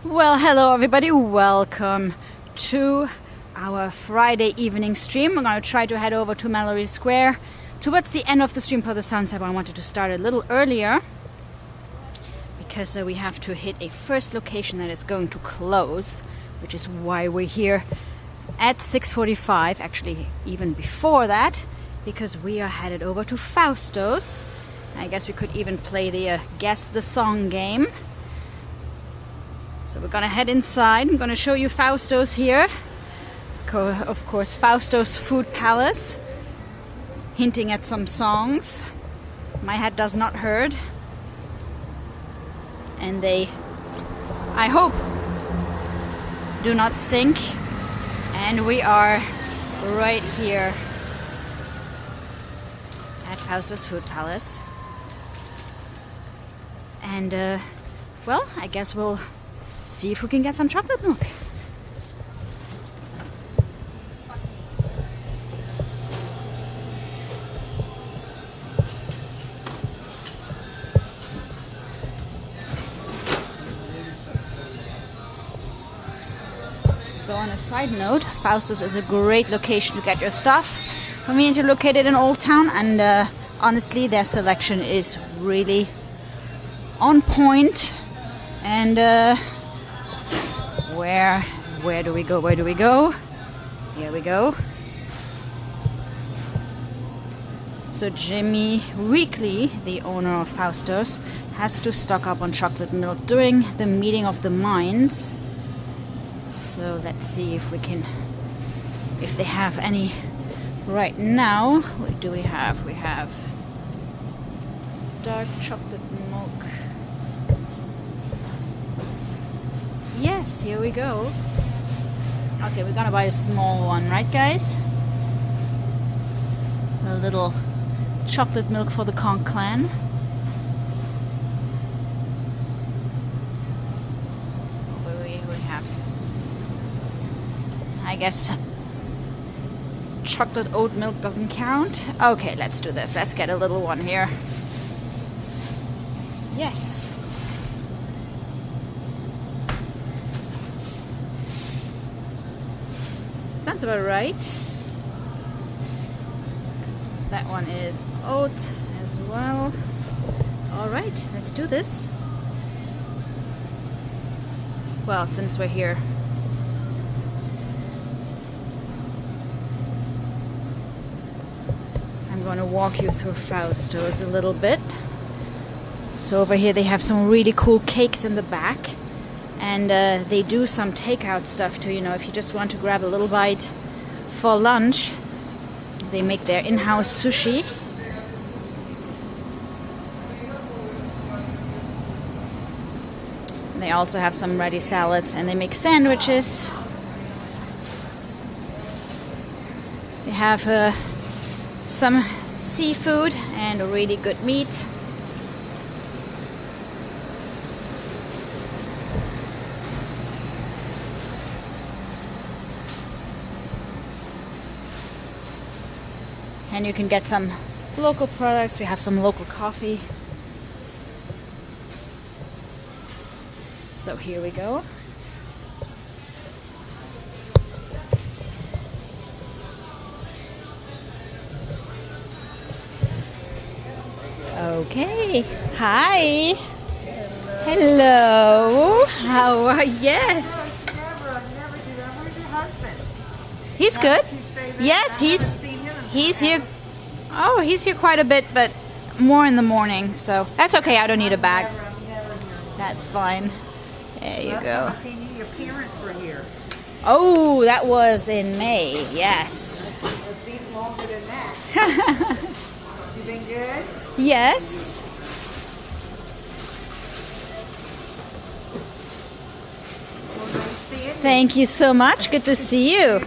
Well, hello everybody, welcome to our Friday evening stream. We're going to try to head over to Mallory Square towards the end of the stream for the sunset, but I wanted to start a little earlier because we have to hit a first location that is going to close, which is why we're here at 6:45, actually even before that, because we are headed over to Fausto's. I guess we could even play the Guess the Song game. So we're gonna head inside. I'm gonna show you Fausto's here. Of course, Fausto's Food Palace, hinting at some songs my head does not heard. And they, I hope, do not stink. And we are right here at Fausto's Food Palace. And, well, I guess we'll see if we can get some chocolate milk. So on a side note, Fausto's is a great location to get your stuff. Conveniently located in Old Town, and honestly their selection is really on point. And where do we go? Where do we go? Here we go. So Jimmy Weekly, the owner of Fausto's, has to stock up on chocolate milk during the meeting of the minds. So let's see if we can, if they have any right now. What do we have? We have dark chocolate milk. Yes, here we go. Okay, we're gonna buy a small one, right guys? A little chocolate milk for the Kong clan. What do we have? I guess chocolate oat milk doesn't count. Okay, let's do this. Let's get a little one here. Yes. Sounds about right. That one is oat as well. Alright, let's do this. Well, since we're here. I'm going to walk you through Fausto's a little bit. So over here they have some really cool cakes in the back. And they do some takeout stuff too, you know, if you just want to grab a little bite for lunch. They make their in-house sushi. And they also have some ready salads, and they make sandwiches. They have some seafood and really good meat. And you can get some local products. We have some local coffee. So here we go. Okay. Hi. Hello. How are you? Yes. Never do that. Where's your husband? He's good. Yes, he's here. Oh, he's here quite a bit, but more in the morning, so that's okay. I don't need a bag. That's fine. There you go. Last time I seen you, your parents were here. Oh, that was in May. Yes. It's been longer than that. You been good? Yes. Well, nice seeing you. Thank you so much. Good to see you. You too.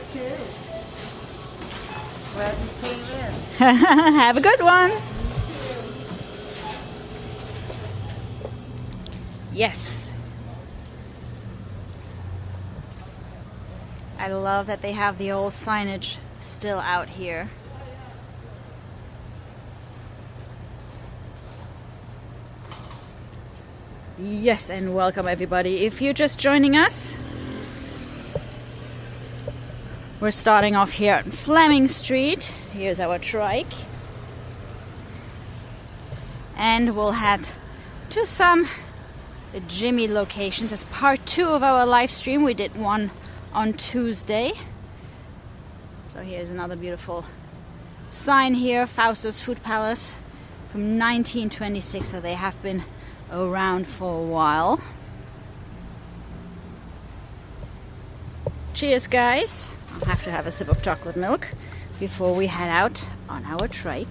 Glad you came in. Have a good one. Yes. I love that they have the old signage still out here. Yes, and welcome everybody. If you're just joining us, we're starting off here at Fleming Street. Here's our trike. And we'll head to some Jimmy locations as part 2 of our live stream. We did one on Tuesday. So here's another beautiful sign here, Faustus Food Palace from 1926. So they have been around for a while. Cheers, guys. I'll have to have a sip of chocolate milk before we head out on our trike.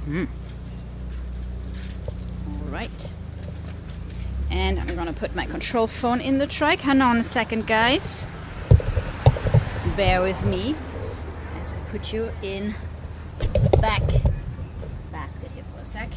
All right. And I'm gonna put my control phone in the trike. Hang on a second, guys. Bear with me as I put you in the back basket here for a sec.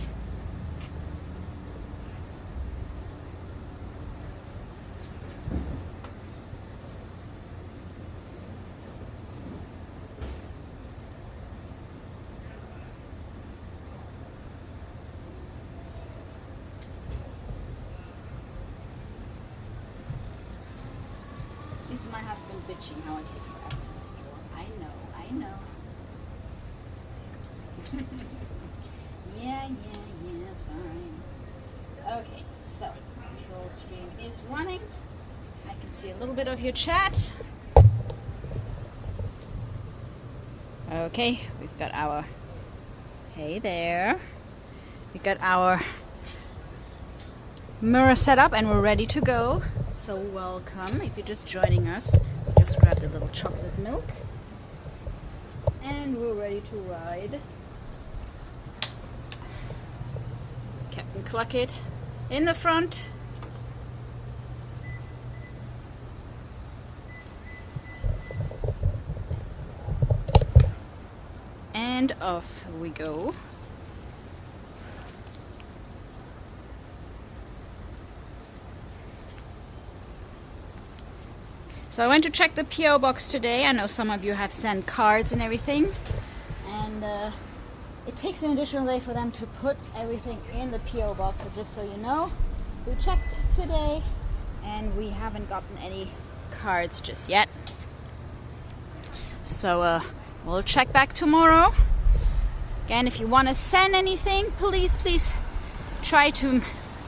This is my husband bitching how I take forever in the store. I know. Yeah, fine. Okay, so control stream is running. I can see a little bit of your chat. Okay, we've got our, hey there. We've got our mirror set up and we're ready to go. So welcome. If you're just joining us, we just grabbed a little chocolate milk and we're ready to ride. Captain Cluckett in the front. And off we go. So I went to check the P.O. box today. I know some of you have sent cards and everything. And it takes an additional day for them to put everything in the P.O. box. So just so you know, we checked today and we haven't gotten any cards just yet. So we'll check back tomorrow. Again, if you want to send anything, please try to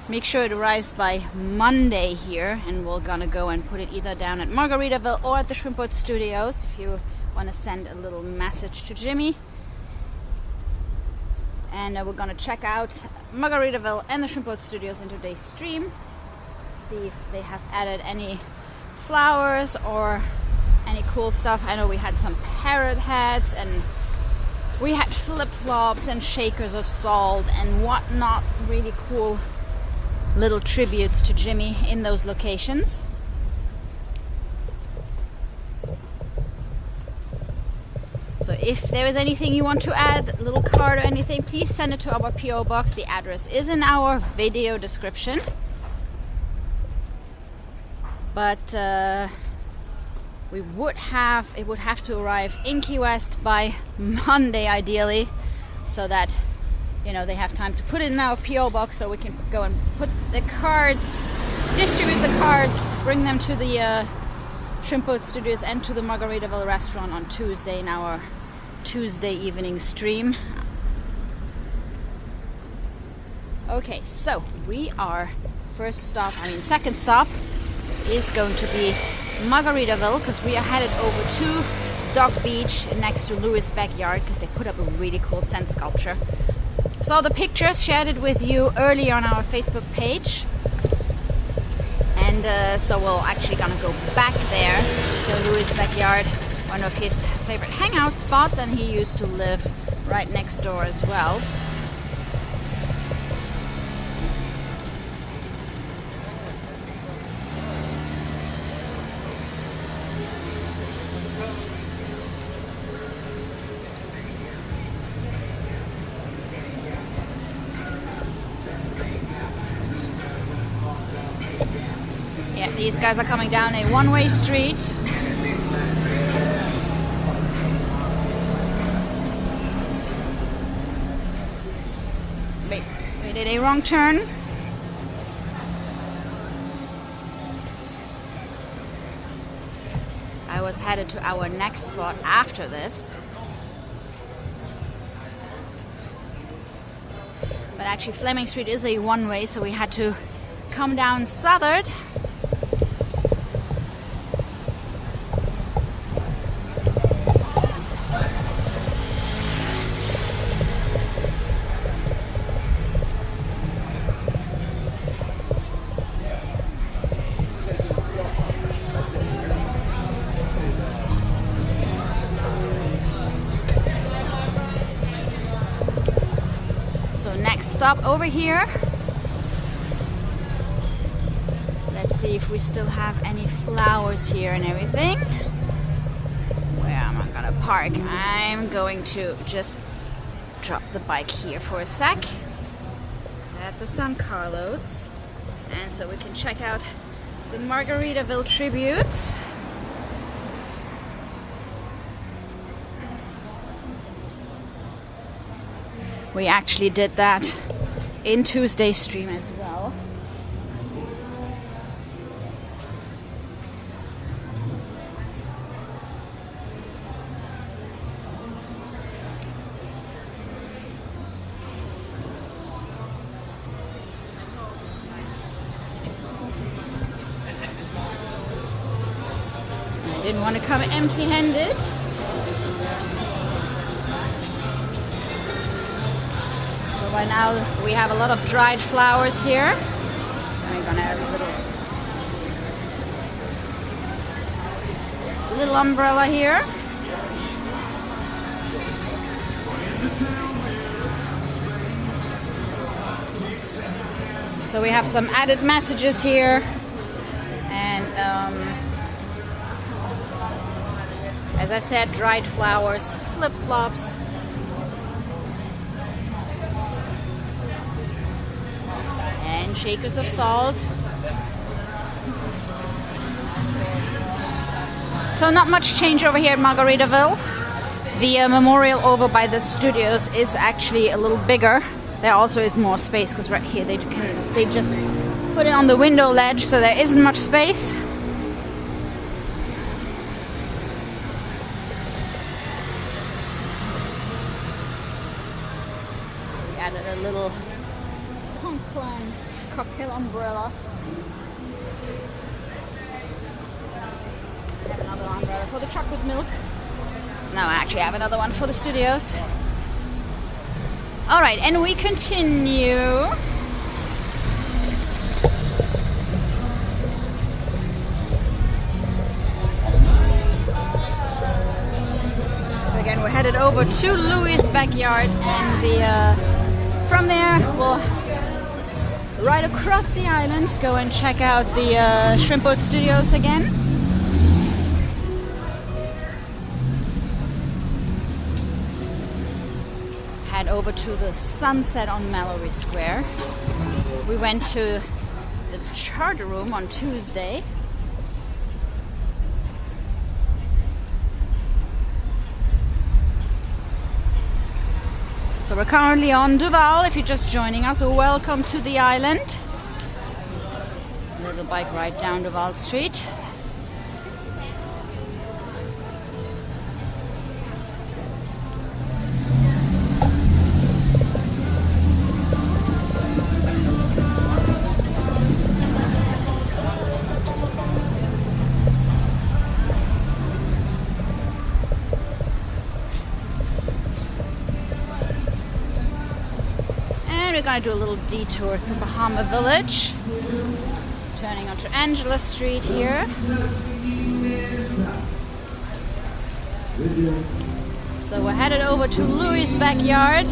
make sure it arrives by Monday here, and we're gonna go and put it either down at Margaritaville or at the Shrimp Boat Studios if you want to send a little message to Jimmy. And we're gonna check out Margaritaville and the Shrimp Boat Studios in today's stream, see if they have added any flowers or any cool stuff. I know we had some parrot heads and we had flip-flops and shakers of salt and whatnot, really cool little tributes to Jimmy in those locations. So if there is anything you want to add, a little card or anything, please send it to our P.O. box. The address is in our video description. But it would have to arrive in Key West by Monday ideally, so that they have time to put it in our P.O. box so we can go and put the cards, distribute the cards, bring them to the Shrimp Boat Studios and to the Margaritaville restaurant on Tuesday in our Tuesday evening stream. Okay, so we are second stop is going to be Margaritaville, because we are headed over to Dog Beach next to Louis' backyard because they put up a really cool sand sculpture. Saw the pictures, shared it with you earlier on our Facebook page, and so we're actually gonna go back there to Louis' backyard, one of his favorite hangout spots, and he used to live right next door as well. Yeah, these guys are coming down a one-way street. We did a wrong turn. I was headed to our next spot after this. But actually Fleming Street is a one-way, so we had to come down Southard. Stop over here. Let's see if we still have any flowers here and everything. Where am I gonna park? I'm going to just drop the bike here for a sec at the San Carlos, and so we can check out the Margaritaville tributes. We actually did that in Tuesday's stream as well. I didn't want to come empty-handed. By now we have a lot of dried flowers here. We're gonna have a little umbrella here. So we have some added messages here, and as I said, dried flowers, flip-flops. And shakers of salt. So not much change over here at Margaritaville. The memorial over by the studios is actually a little bigger. There also is more space because right here they just put it on the window ledge, so there isn't much space. So we added a little Conklin cocktail umbrella. I have another umbrella for the chocolate milk. No, I actually have another one for the studios. Alright, and we continue. So again, we're headed over to Louis' backyard, and from there we'll right across the island go and check out the Shrimp Boat Studios again. Head over to the sunset on Mallory Square. We went to the charter room on Tuesday. So we're currently on Duval. If you're just joining us, welcome to the island. A little bike ride down Duval Street. We're going to do a little detour through Bahama Village, turning onto Angela Street here. So we're headed over to Louis' backyard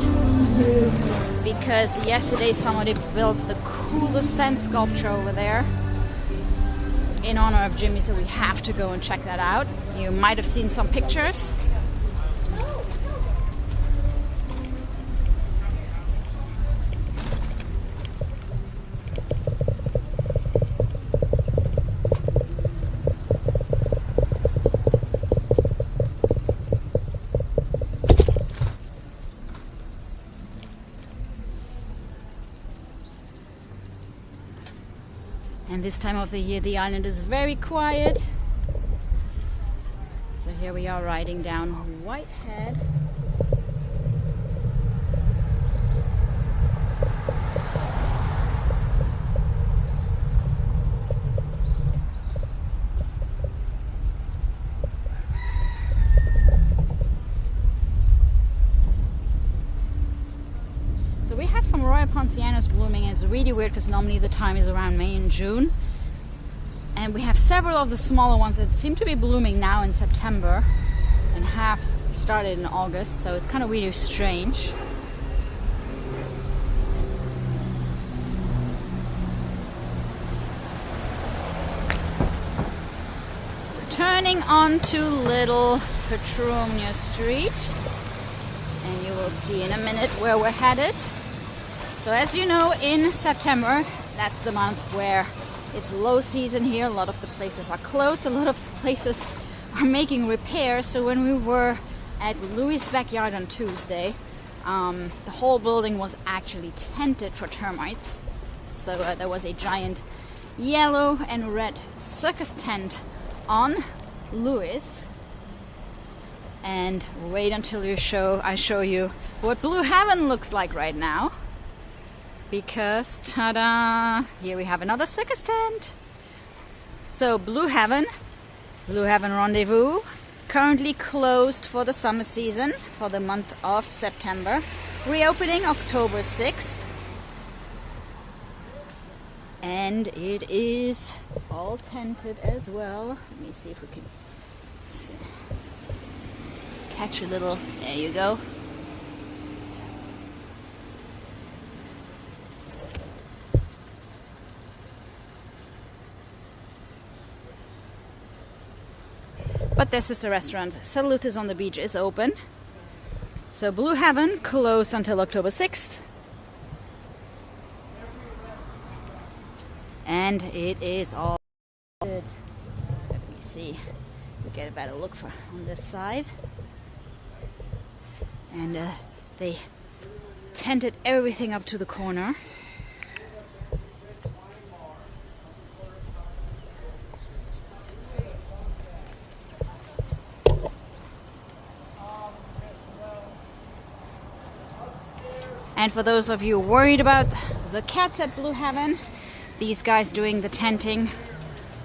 because yesterday somebody built the coolest sand sculpture over there in honor of Jimmy, so we have to go and check that out. You might have seen some pictures. And this time of the year the island is very quiet. So here we are riding down Whitehead. We have some Royal Poncianas blooming, and it's really weird because normally the time is around May and June. And we have several of the smaller ones that seem to be blooming now in September and half started in August, so it's kind of really strange. So we're turning onto Little Petronia Street, and you will see in a minute where we're headed. So as you know, in September, that's the month where it's low season here. A lot of the places are closed. A lot of the places are making repairs. So when we were at Louis' backyard on Tuesday, the whole building was actually tented for termites. So there was a giant yellow and red circus tent on Louis. And wait until I show you what Blue Heaven looks like right now. Because, ta-da, here we have another circus tent. So Blue Heaven Rendezvous, currently closed for the summer season for the month of September. Reopening October 6th. And it is all tented as well. Let me see if we can catch a little, there you go. But this is the restaurant. Salutis on the Beach is open. So Blue Heaven closed until October 6th. And it is all good. Let me see. We get a better look on this side. And they tented everything up to the corner. And for those of you worried about the cats at Blue Heaven, these guys doing the tenting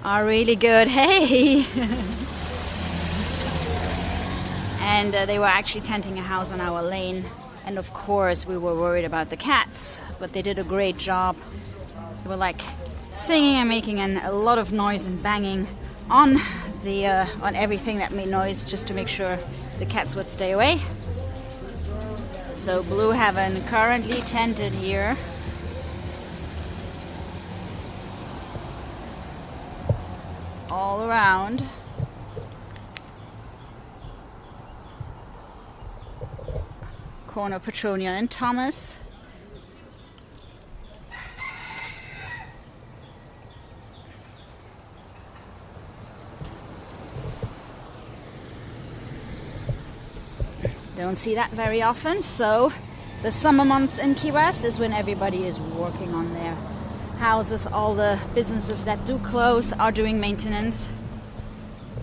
are really good. Hey! And they were actually tenting a house on our lane. And of course we were worried about the cats, but they did a great job. They were like singing and making a lot of noise and banging on everything that made noise, just to make sure the cats would stay away. So Blue Heaven currently tented here. All around. Corner Petronia and Thomas. Don't see that very often, so the summer months in Key West is when everybody is working on their houses. All the businesses that do close are doing maintenance.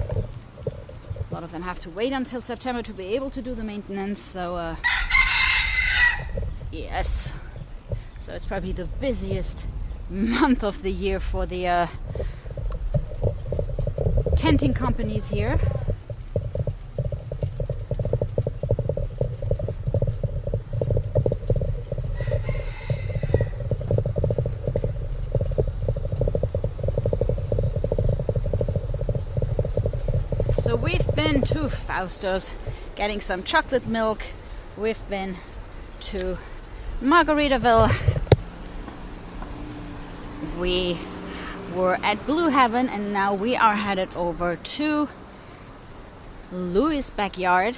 A lot of them have to wait until September to be able to do the maintenance, so yes. So it's probably the busiest month of the year for the tenting companies here. So we've been to Fausto's getting some chocolate milk. We've been to Margaritaville. We were at Blue Heaven, and now we are headed over to Louis' backyard.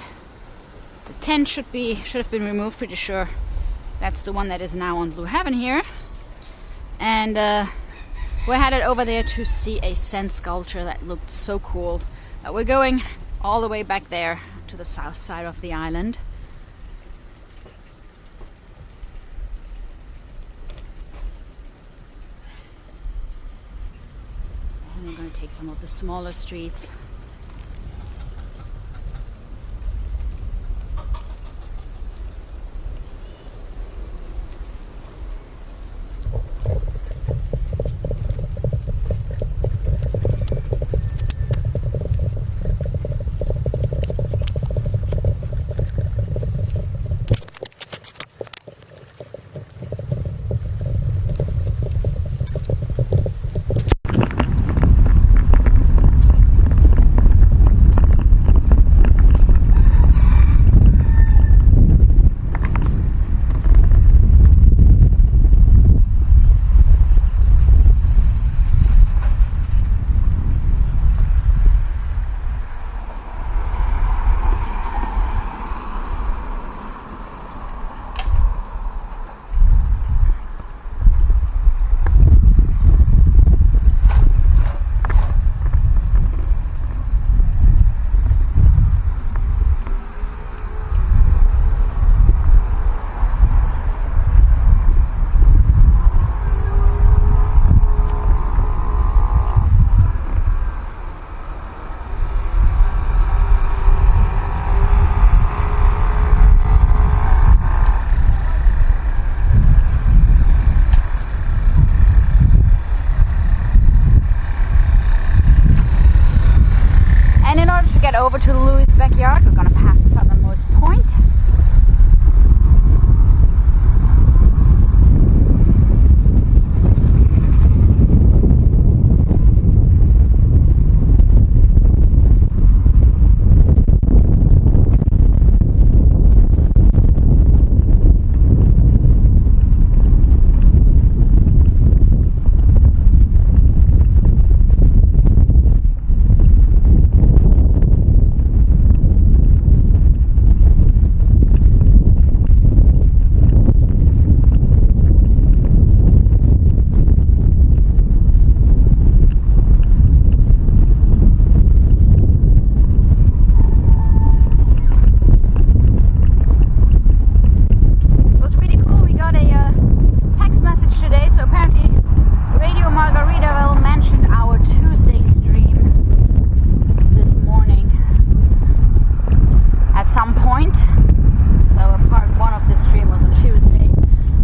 The tent should have been removed, pretty sure. That's the one that is now on Blue Heaven here. And we're headed over there to see a sand sculpture that looked so cool. We're going all the way back there to the south side of the island. take some of the smaller streets. Over to Louis' backyard. We're going to pass the southernmost point. Margaritaville mentioned our Tuesday stream this morning at some point. So part one of the stream was on Tuesday,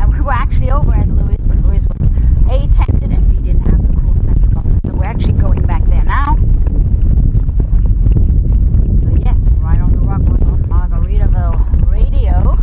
and we were actually over at Louis, but Louis was tempted and we didn't have the cool sandsculpture. So we're actually going back there now. So yes, Right on the Rock was on Margaritaville radio.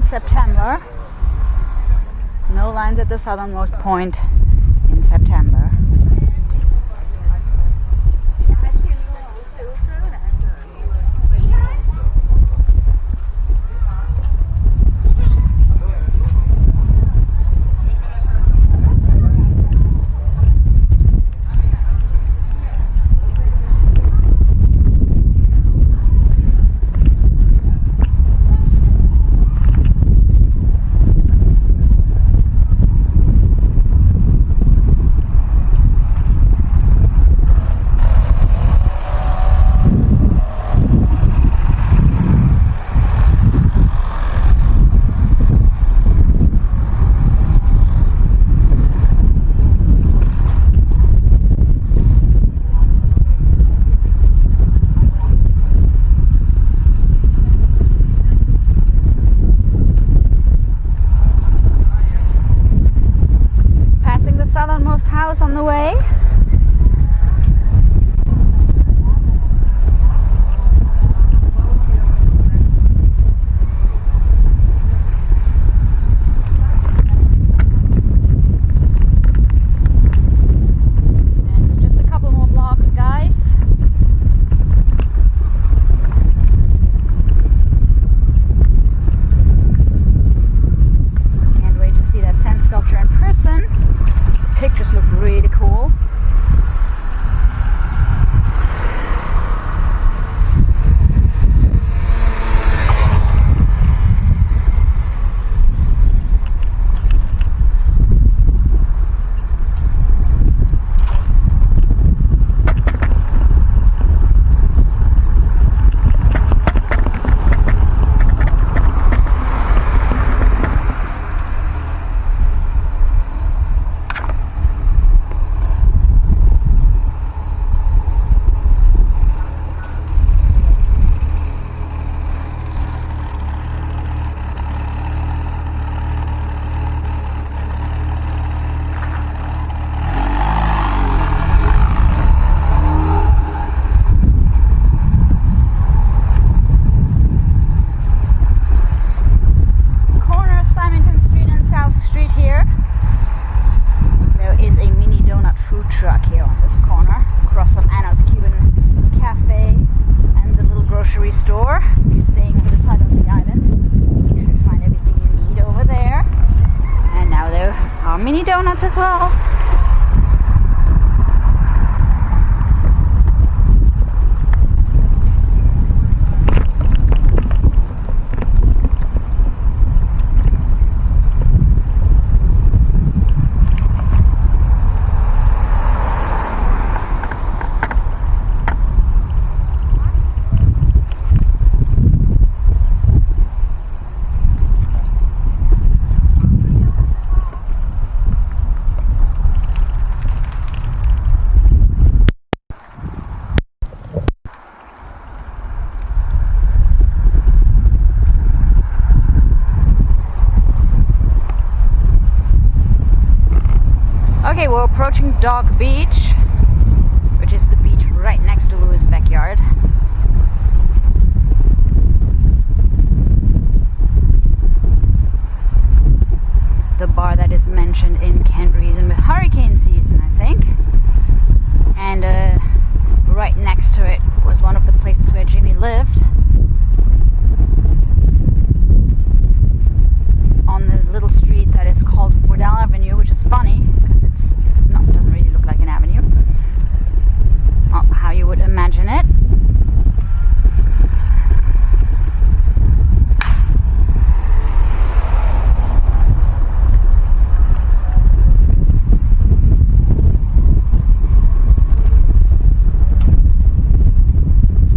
September. No lines at the southernmost point in September. away. Pictures look really cool. Mini donuts as well. Okay, we're approaching Dog Beach, which is the beach right next to Louis' backyard. The bar that is mentioned in Can't Reason with hurricane season, I think. And right next to it was one of the places where Jimmy lived. On the little street that is called Woodall Avenue, which is funny because doesn't really look like an avenue. Not how you would imagine it.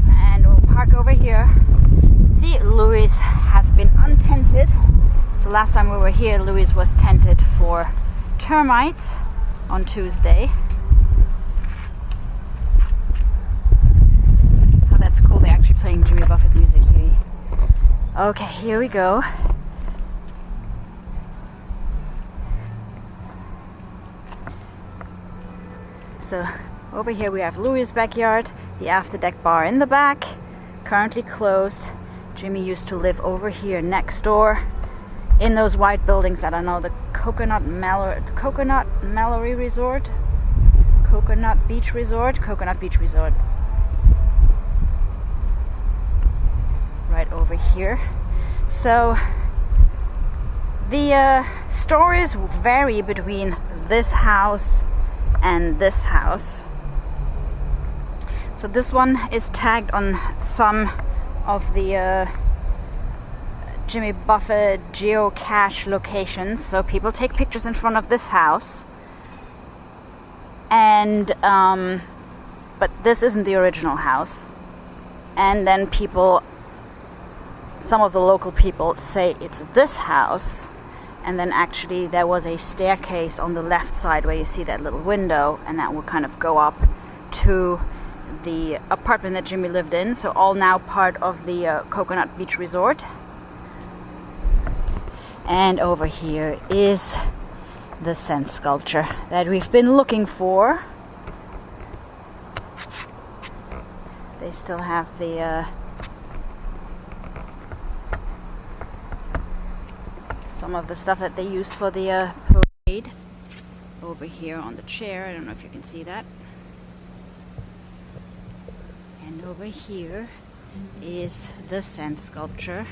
And we'll park over here. See, Louis has been untented. So last time we were here, Louis was tented for termites on Tuesday. Oh, that's cool. They're actually playing Jimmy Buffett music here. Okay, here we go. So over here we have Louis' backyard, the after deck bar in the back, currently closed. Jimmy used to live over here next door in those white buildings that I know, the Coconut Beach Resort. Right over here. So the stories vary between this house and this house. So this one is tagged on some of the Jimmy Buffett geocache locations, so people take pictures in front of this house, and but this isn't the original house. And then some of the local people say it's this house, and then actually there was a staircase on the left side where you see that little window, and that will kind of go up to the apartment that Jimmy lived in. So all now part of the Coconut Beach Resort. And over here is the sand sculpture that we've been looking for. They still have the some of the stuff that they used for the parade over here on the chair. I don't know if you can see that. And over here is the sand sculpture.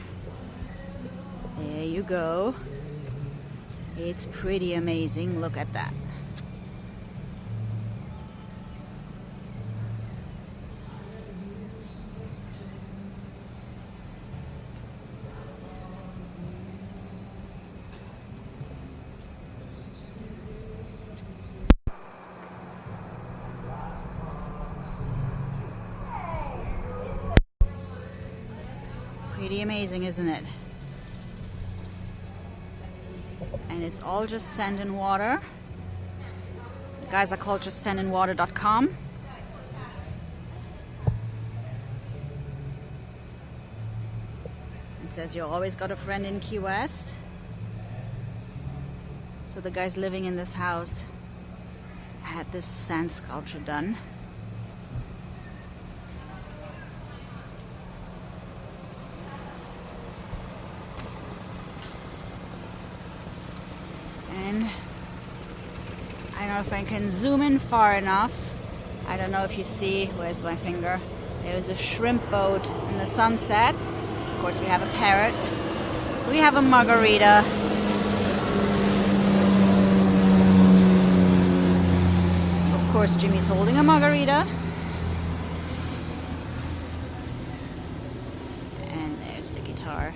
There you go. It's pretty amazing. Look at that. Pretty amazing, isn't it? And it's all just sand and water. The guys are called just sandandwater.com. It says you always got a friend in Key West. So the guys living in this house had this sand sculpture done. And I don't know if I can zoom in far enough. I don't know if you see, where's my finger? There's a shrimp boat in the sunset. Of course we have a parrot. We have a margarita. Of course Jimmy's holding a margarita. And there's the guitar.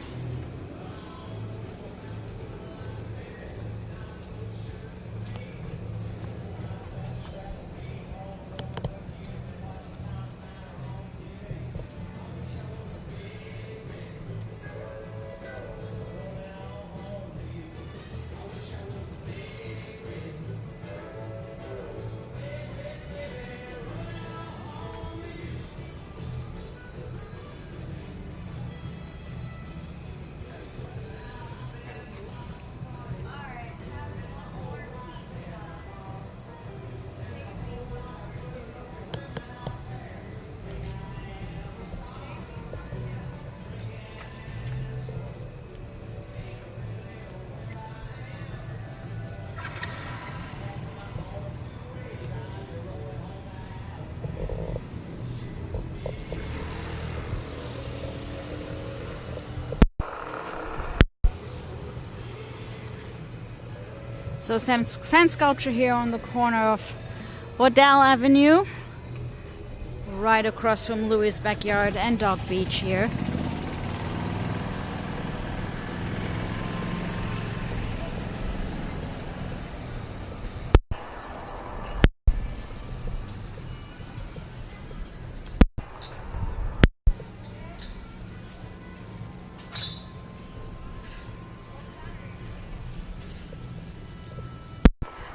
So sand sculpture here on the corner of Waddell Avenue, right across from Louis' backyard and Dog Beach here.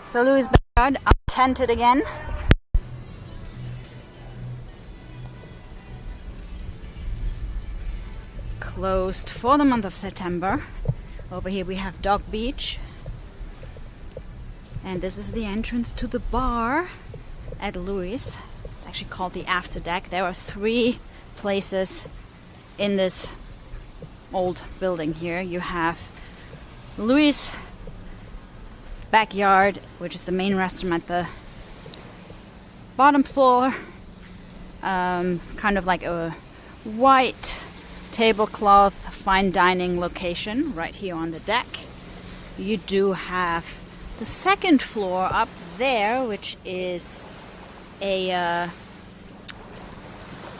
So Louis' backyard, untented again. Closed for the month of September. Over here we have Dog Beach. And this is the entrance to the bar at Louis. It's actually called the After Deck. There are 3 places in this old building here. You have Louis' backyard, which is the main restaurant at the bottom floor, kind of like a white tablecloth fine dining location right here on the deck. You do have the second floor up there, which is a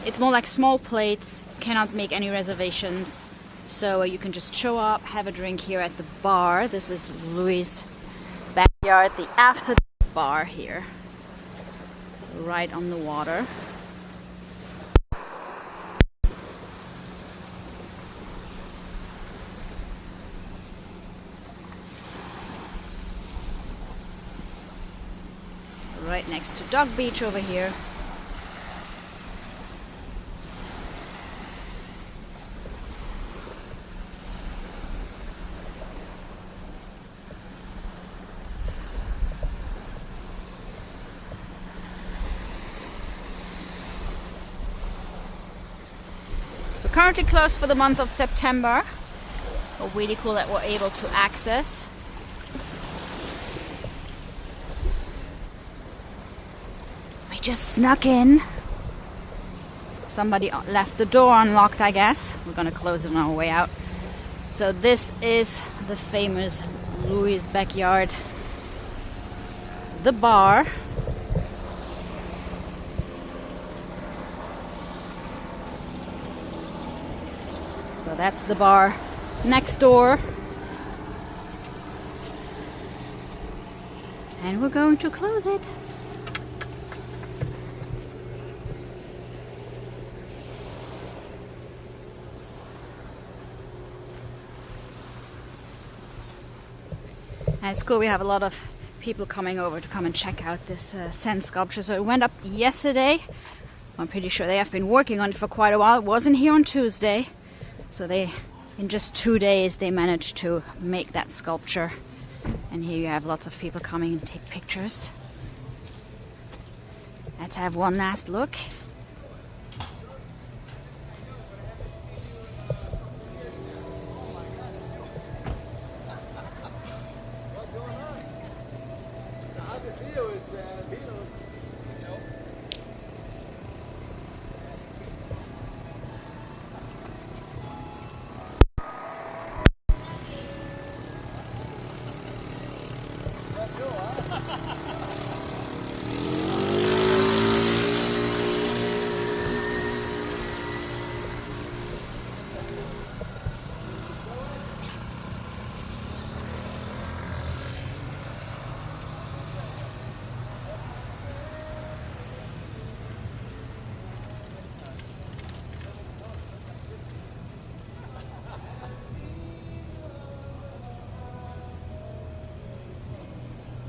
it's more like small plates, cannot make any reservations, so you can just show up, have a drink here at the bar. This is Louis' backyard, the After bar here, right on the water. Right next to Dog Beach over here. So currently closed for the month of September, but really cool that we're able to access. We just snuck in. Somebody left the door unlocked, I guess. We're gonna close it on our way out. So this is the famous Louis' backyard, the bar. So that's the bar next door. And we're going to close it. And it's cool, we have a lot of people coming over to come and check out this sand sculpture. So it went up yesterday. I'm pretty sure they have been working on it for quite a while. It wasn't here on Tuesday. So in just 2 days, they managed to make that sculpture. And here you have lots of people coming and take pictures. Let's have one last look.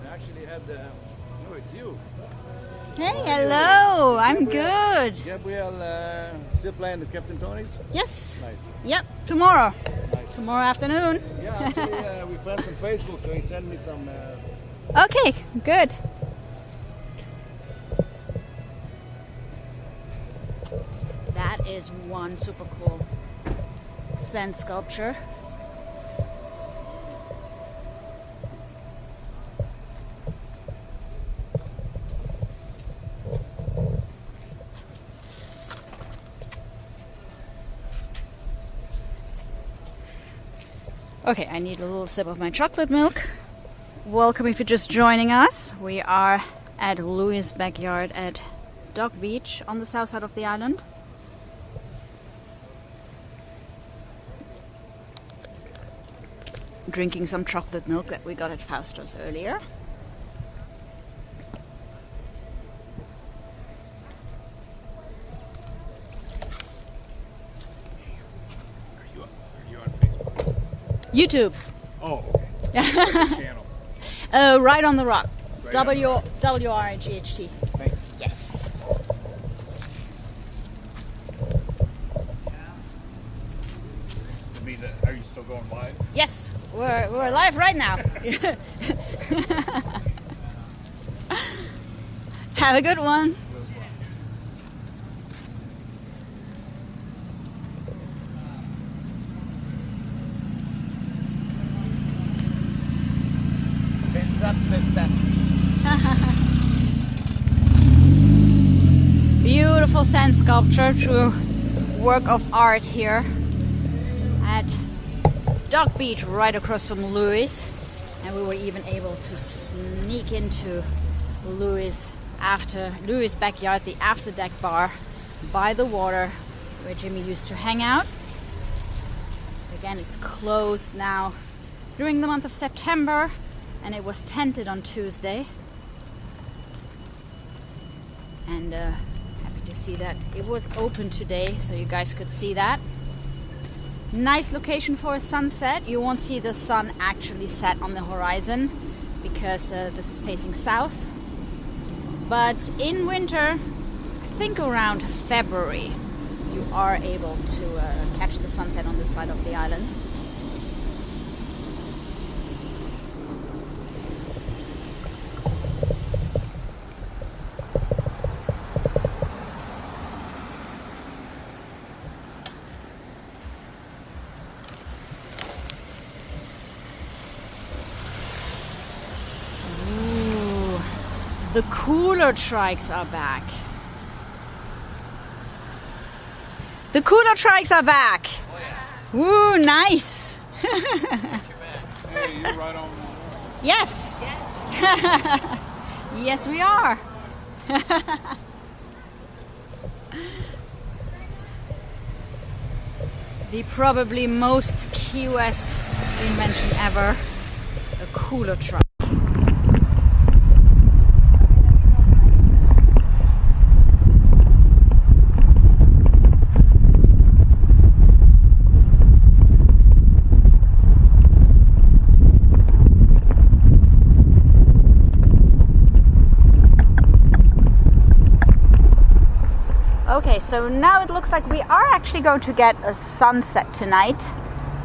Actually had oh, it's you. Hey, hello. I'm good. Yeah, we are still playing at Captain Tony's. Yes. Nice. Yep. Tomorrow. Nice. Tomorrow afternoon. Yeah, actually, we friends on Facebook, so he sent me some. Okay. Good. That is one super cool sand sculpture. Okay, I need a little sip of my chocolate milk. Welcome if you're just joining us. We are at Louis' backyard at Dog Beach on the south side of the island. Drinking some chocolate milk that we got at Fausto's earlier. YouTube. Oh, okay. Right on the rock. Right WRGHT. Thank you. Yes. Are you still going live? Yes, we're live right now. Have a good one. Beautiful sand sculpture, true work of art here at Dog Beach, right across from Louis. And we were even able to sneak into Louis' backyard, the after deck bar by the water where Jimmy used to hang out. Again, it's closed now during the month of September, and it was tented on Tuesday. And happy to see that it was open today, so you guys could see that. Nice location for a sunset. You won't see the sun actually set on the horizon because this is facing south. But in winter, I think around February, you are able to catch the sunset on this side of the island. The cooler trikes are back. The cooler trikes are back. Oh yeah. Woo, nice. Hey, you're right on. Yes. Yes, we are. The probably most Key West invention ever, a cooler truck. Okay, so now it looks like we are actually going to get a sunset tonight.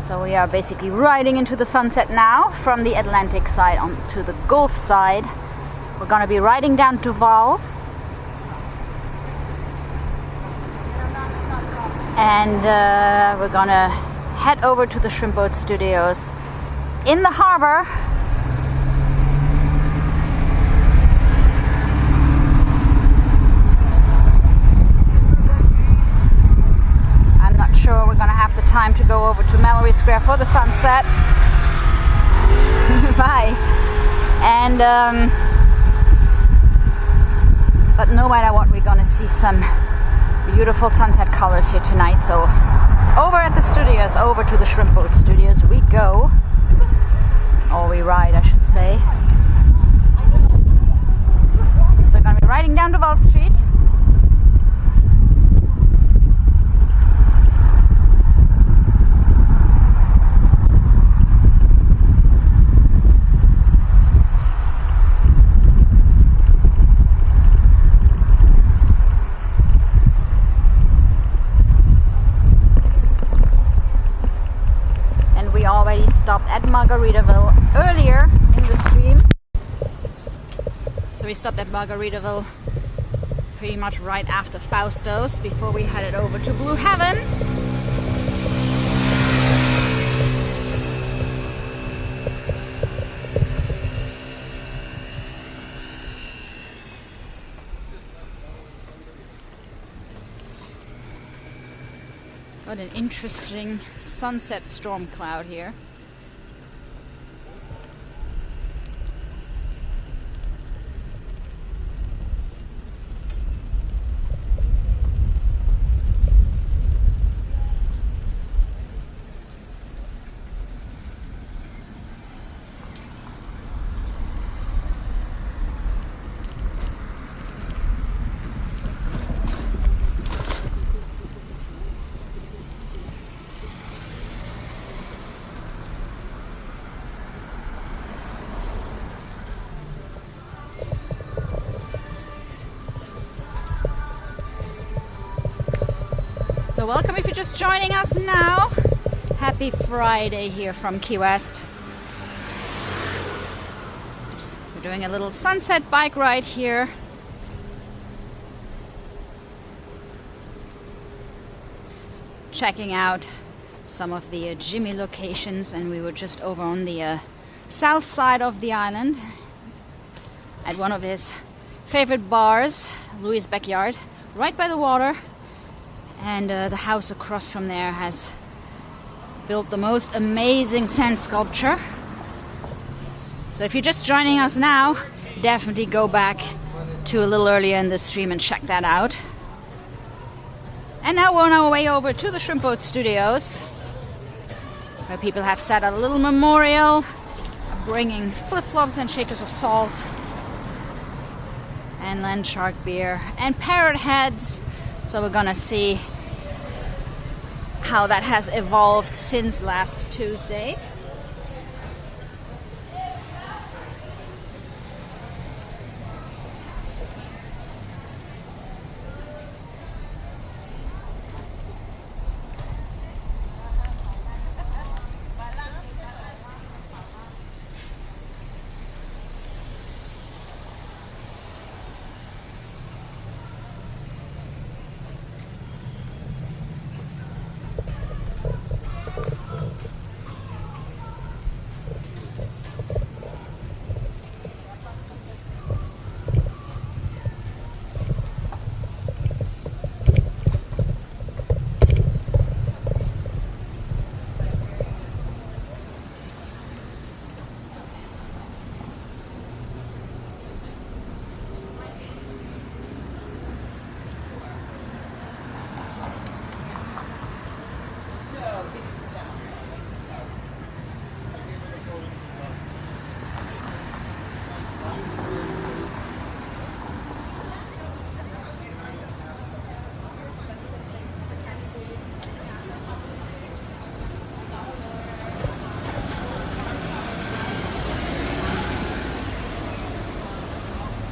So we are basically riding into the sunset now from the Atlantic side onto the Gulf side. We're going to be riding down to Val. And we're going to head over to the Shrimp Boat Studios in the harbor. Sure, we're gonna have the time to go over to Mallory Square for the sunset. Bye. And but no matter what, we're gonna see some beautiful sunset colors here tonight. So over at the studios, over to the Shrimp Boat Studios we go, or we ride, I should say. So we're gonna be riding down to Wall Street. Stopped at Margaritaville earlier in the stream. So we stopped at Margaritaville pretty much right after Fausto's before we headed over to Blue Heaven. What an interesting sunset storm cloud here. So welcome if you're just joining us now. Happy Friday here from Key West. We're doing a little sunset bike ride here. Checking out some of the Jimmy locations, and we were just over on the south side of the island at one of his favorite bars, Louis' Backyard, right by the water. And the house across from there has built the most amazing sand sculpture. So if you're just joining us now, definitely go back to a little earlier in the stream and check that out. And now we're on our way over to the Shrimp Boat Studios, where people have set a little memorial, bringing flip-flops and shakers of salt, and land shark beer, and parrot heads. So we're gonna see how that has evolved since last Tuesday.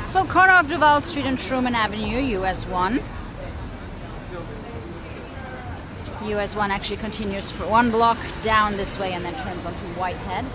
So corner of Duval Street and Truman Avenue, US 1. US 1 actually continues for 1 block down this way and then turns onto Whitehead.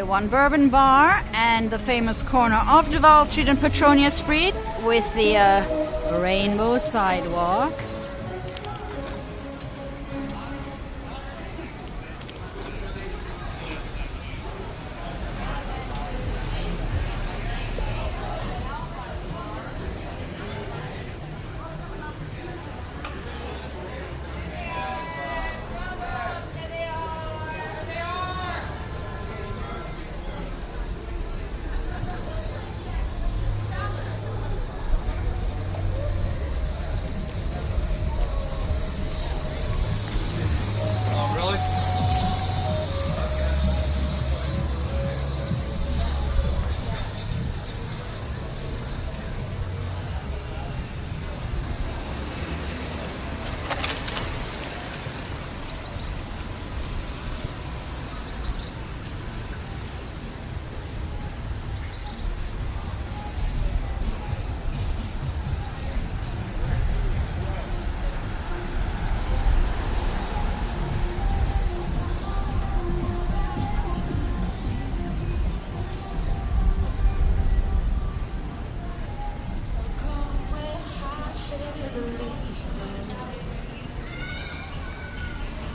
One Bourbon Bar and the famous corner of Duval Street and Petronia Street with the rainbow sidewalks.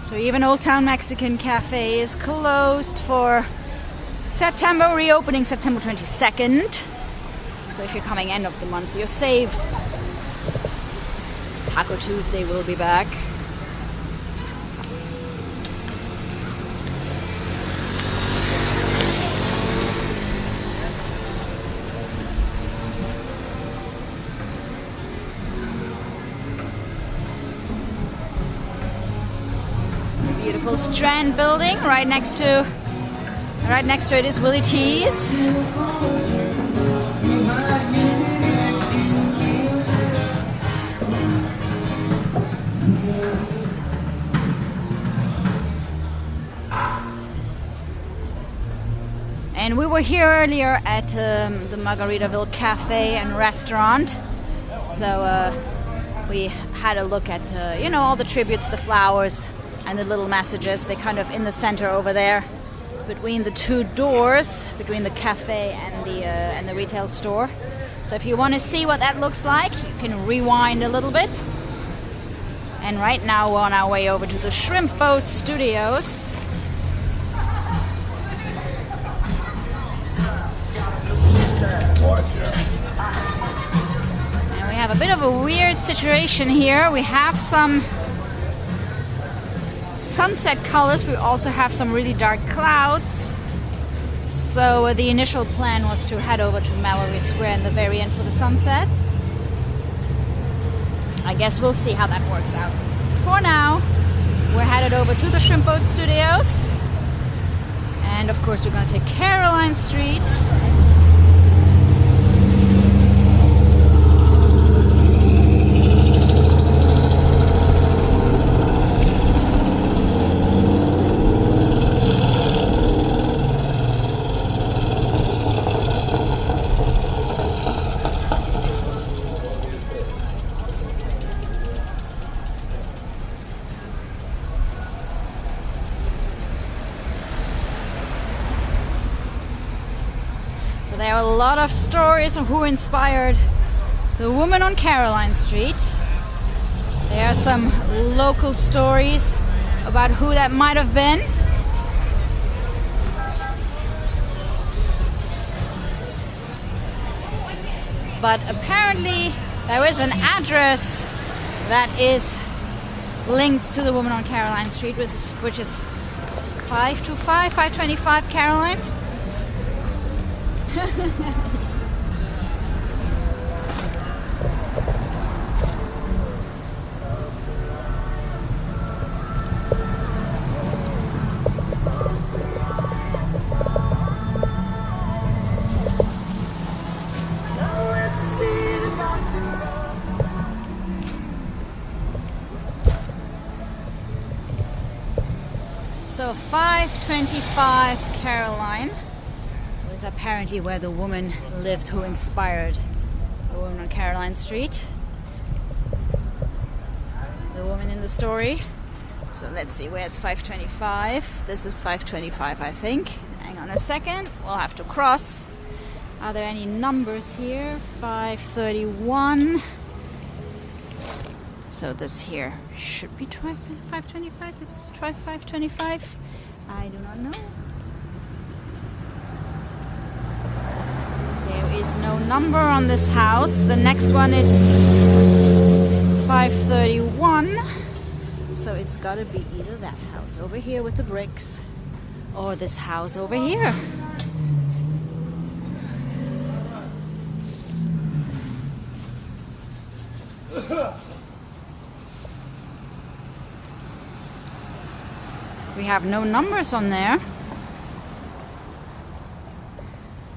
So even Old Town Mexican Cafe is closed for September, reopening September 22nd. So if you're coming end of the month, you're saved. Taco Tuesday will be back. Beautiful Strand building right next to it is Willie T's. And we were here earlier at the Margaritaville Cafe and Restaurant, so we had a look at all the tributes, the flowers, and the little messages. They're kind of in the center over there, between the two doors, between the cafe and the retail store. So if you want to see what that looks like, you can rewind a little bit. And right now we're on our way over to the Shrimp Boat Studios. And we have a bit of a weird situation here. We have some sunset colors. We also have some really dark clouds. So the initial plan was to head over to Mallory Square in the very end for the sunset. I guess we'll see how that works out. For now, we're headed over to the Shrimp Boat Studios. And of course, we're going to take Caroline Street. there are a lot of stories of who inspired the woman on Caroline Street. There are some local stories about who that might have been. But apparently there is an address that is linked to the woman on Caroline Street, which is 525 Caroline. So 525 Caroline was apparently where the woman lived who inspired the woman on Caroline Street. The woman in the story. So let's see, where's 525? This is 525, I think. Hang on a second, we'll have to cross. Are there any numbers here? 531. So this here should be 525. Is this 525? I do not know. There is no number on this house. The next one is 531. So it's got to be either that house over here with the bricks or this house over here. We have no numbers on there.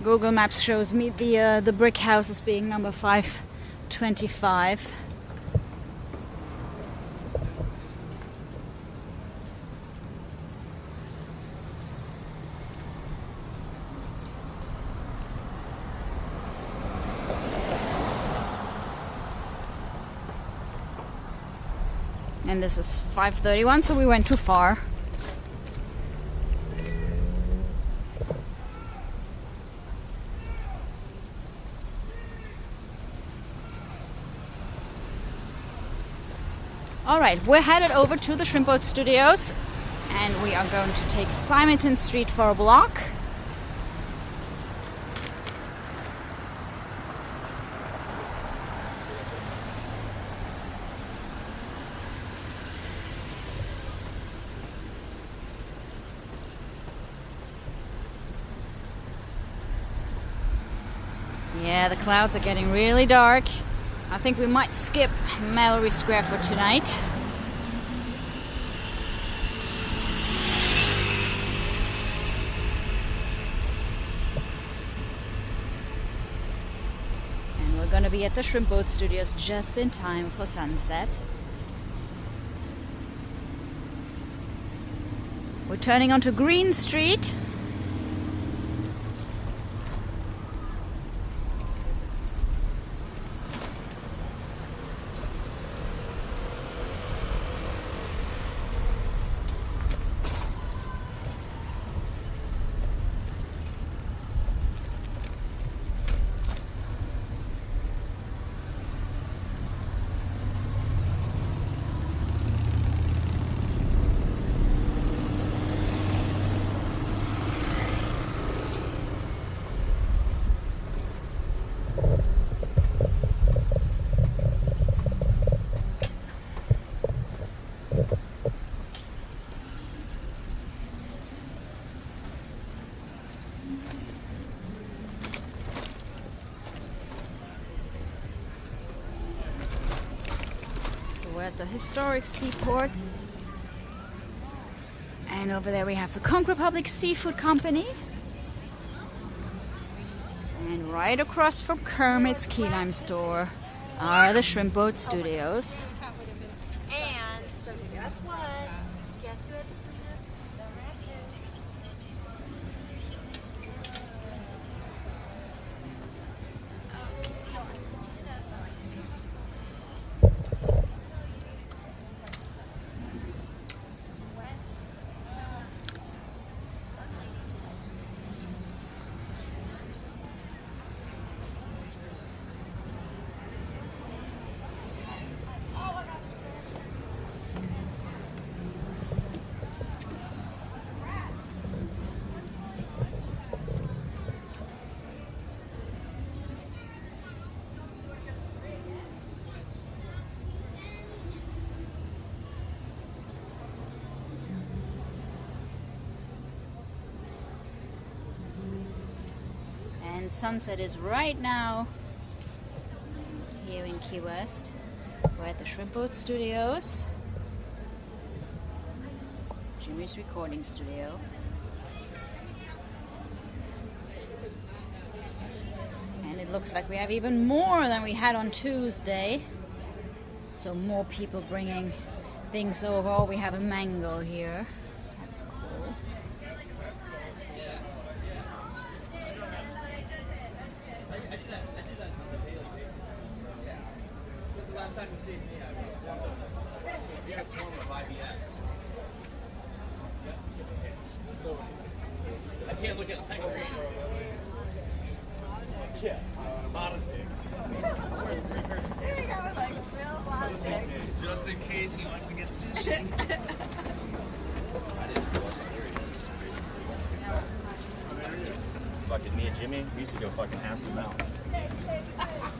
Google Maps shows me the brick house as being number 525. And this is 531, so we went too far. Alright, we're headed over to the Shrimp Boat Studios and we are going to take Simonton Street for a block. Yeah, the clouds are getting really dark. I think we might skip Mallory Square for tonight. And we're going to be at the Shrimp Boat Studios just in time for sunset. We're turning onto Green Street. We're at the historic seaport, and over there we have the Conch Republic Seafood Company, and right across from Kermit's Key Lime Store are the Shrimp Boat Studios. And so guess what? Guess who had to clean up the racket? And sunset is right now here in Key West. We're at the Shrimp Boat Studios, Jimmy's recording studio. And it looks like we have even more than we had on Tuesday. So more people bringing things over. Oh, we have a mango here. That's cool. I can't look at the second screen. Yeah, a lot of things. Just in case he wants to get sushi. Fucking me and Jimmy, we used to go fucking ass to mouth.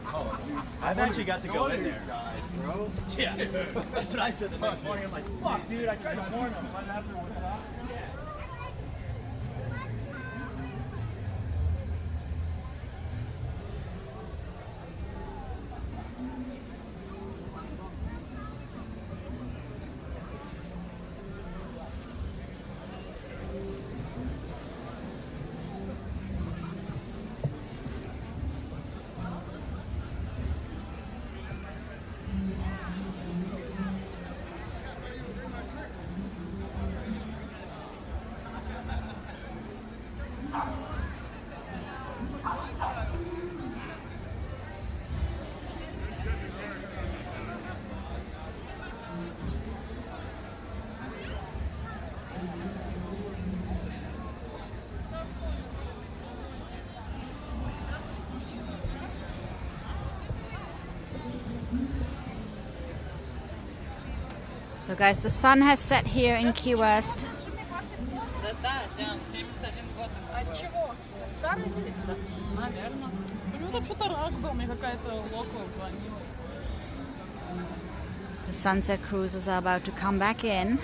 Oh, I've actually got to go in there. Guy, bro. Yeah, that's what I said the next morning. I'm like, fuck, dude, I tried to warn him. Right after what's up? So guys, the sun has set here in Key West. От чего? От старости? Наверное. Ну, так что-то рак был, мне какая-то локал звонила. The sunset cruisers are about to come back in.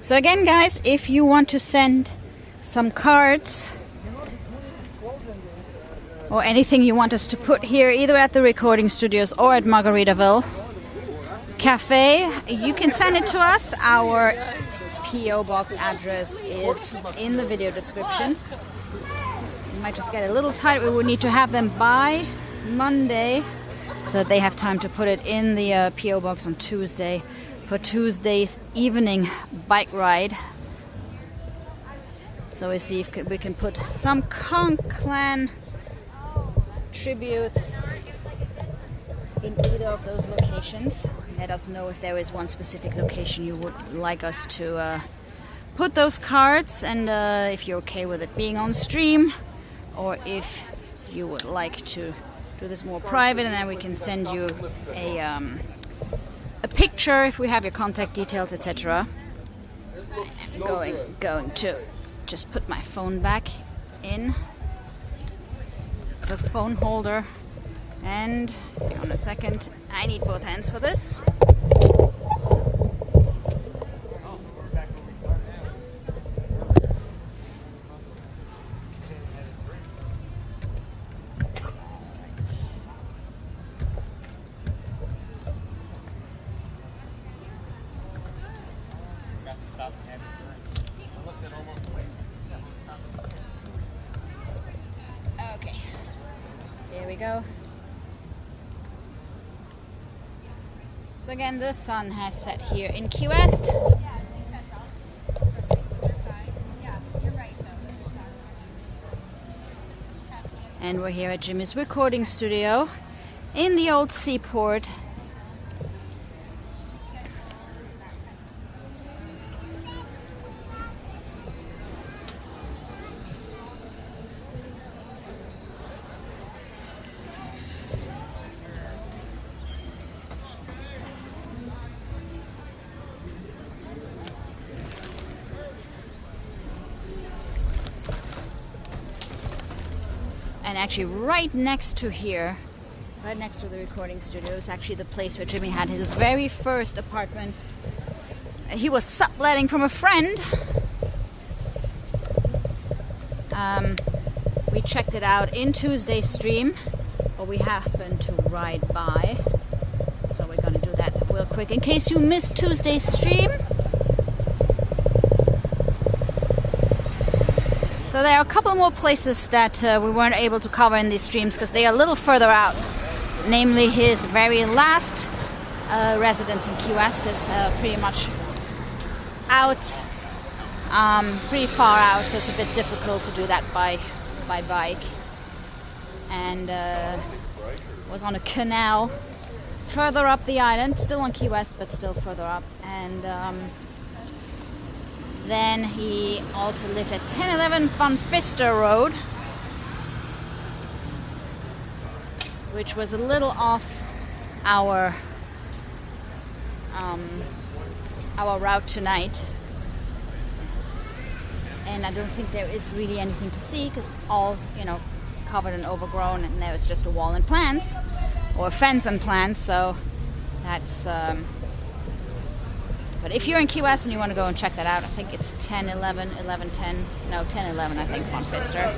So again, guys, if you want to send some cards or anything you want us to put here, either at the recording studios or at Margaritaville Cafe, you can send it to us. Our P.O. box address is in the video description. We might just get a little tight. We would need to have them by Monday so that they have time to put it in the P.O. box on Tuesday for Tuesday's evening bike ride. So we see if we can put some Conch Clan tributes in either of those locations. Let us know if there is one specific location you would like us to put those cards, and if you're okay with it being on stream, or if you would like to do this more private, and then we can send you a picture if we have your contact details, etc. I'm going to just put my phone back in the phone holder, and hang on a second, I need both hands for this. go. So again, the sun has set here in Key West. And we're here at Jimmy's recording studio in the old seaport. And actually right next to here, right next to the recording studio, is actually the place where Jimmy had his very first apartment. He was subletting from a friend. We checked it out in Tuesday's stream, but we happened to ride by. So we're gonna do that real quick in case you missed Tuesday's stream. So there are a couple more places that we weren't able to cover in these streams because they are a little further out. Namely, his very last residence in Key West is pretty much out, pretty far out, so it's a bit difficult to do that by bike. And was on a canal further up the island, still on Key West, but still further up. And then he also lived at 1011 Van Pfister Road, which was a little off our route tonight. And I don't think there is really anything to see because it's all, you know, covered and overgrown, and there was just a wall and plants, or a fence and plants. So that's. But if you're in Key West and you want to go and check that out, I think it's 1011, 1110, no, 1011, I think, Van Pfister.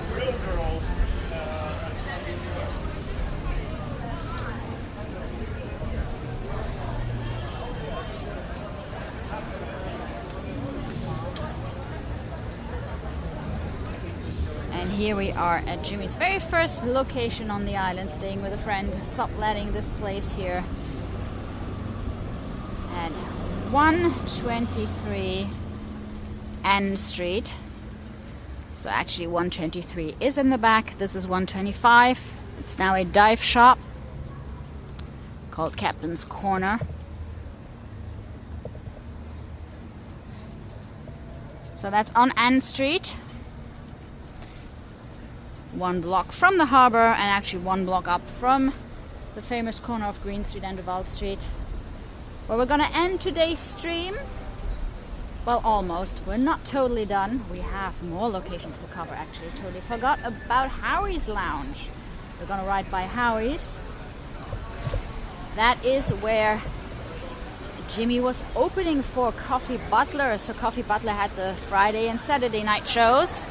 And here we are at Jimmy's very first location on the island, staying with a friend, subletting this place here at 123 N Street. So actually 123 is in the back. This is 125. It's now a dive shop called Captain's Corner. So that's on N Street. 1 block from the harbor, and actually 1 block up from the famous corner of Green Street and Duval Street. Well, we're going to end today's stream. Well, almost. We're not totally done. We have more locations to cover, actually. Totally forgot about Howie's Lounge. We're going to ride by Howie's. That is where Jimmy was opening for Coffee Butler. So Coffee Butler had the Friday and Saturday night shows.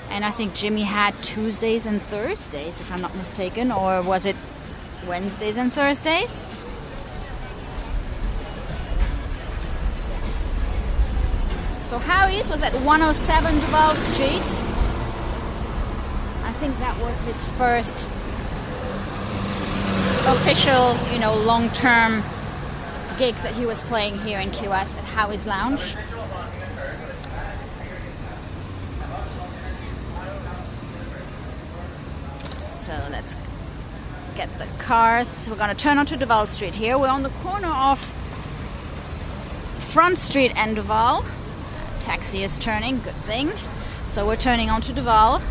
And I think Jimmy had Tuesdays and Thursdays, if I'm not mistaken. Or was it Wednesdays and Thursdays? So Howie's was at 107 Duval Street. I think that was his first official, you know, long-term gigs that he was playing here in Key West at Howie's Lounge. So let's get the cars. We're going to turn onto Duval Street here. We're on the corner of Front Street and Duval. Taxi is turning, good thing. So we're turning onto Duval.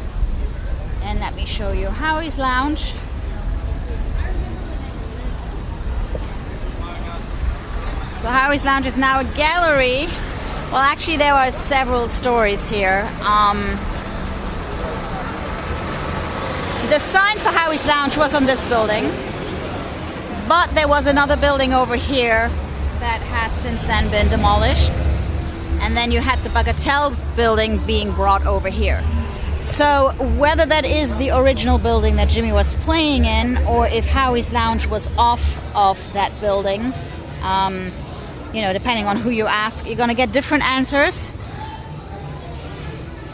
And let me show you Howie's Lounge. So Howie's Lounge is now a gallery. Well, actually there were several stories here. The sign for Howie's Lounge was on this building. But there was another building over here that has since then been demolished. And then you had the Bagatelle building being brought over here. So whether that is the original building that Jimmy was playing in, or if Howie's Lounge was off of that building, you know, depending on who you ask, you're going to get different answers.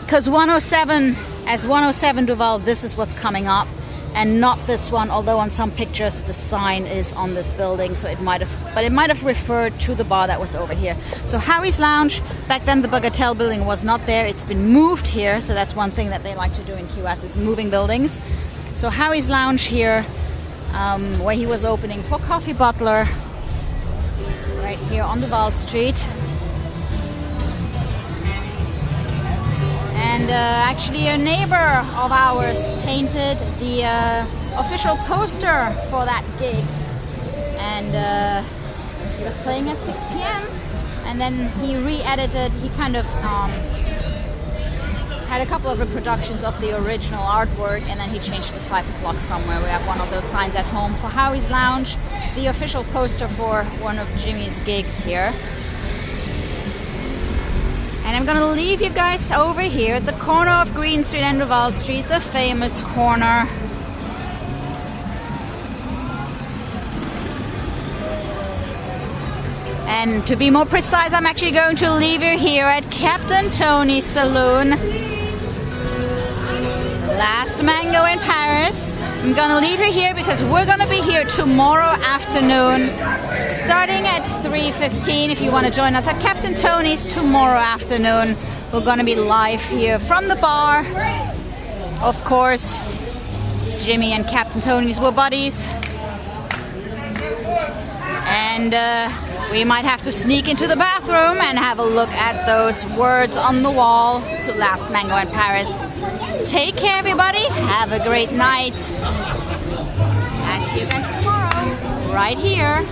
Because 107, as 107 Duval, this is what's coming up. and not this one, although on some pictures the sign is on this building, so it might have referred to the bar that was over here. So Howie's Lounge, back then the Bagatelle building was not there, it's been moved here, so that's one thing that they like to do in Key West, is moving buildings. So Howie's Lounge here, where he was opening for Coffee Butler, right here on the Wald Street. And actually a neighbor of ours painted the official poster for that gig. And he was playing at 6 p.m. and then he re-edited, he kind of had a couple of reproductions of the original artwork, and then he changed it to 5 o'clock somewhere. We have one of those signs at home for Howie's Lounge, the official poster for one of Jimmy's gigs here. And I'm gonna leave you guys over here at the corner of Green Street and Duval Street, the famous corner. And to be more precise, I'm actually going to leave you here at Captain Tony's Saloon. Last Mango in Paris. I'm gonna leave you here because we're gonna be here tomorrow afternoon, starting at 3:15. If you want to join us at Captain Tony's tomorrow afternoon, we're gonna be live here from the bar. Of course, Jimmy and Captain Tony's were buddies, and we might have to sneak into the bathroom and have a look at those words on the wall to Last Mango in Paris. Take care, everybody. Have a great night. I'll see you guys tomorrow, right here.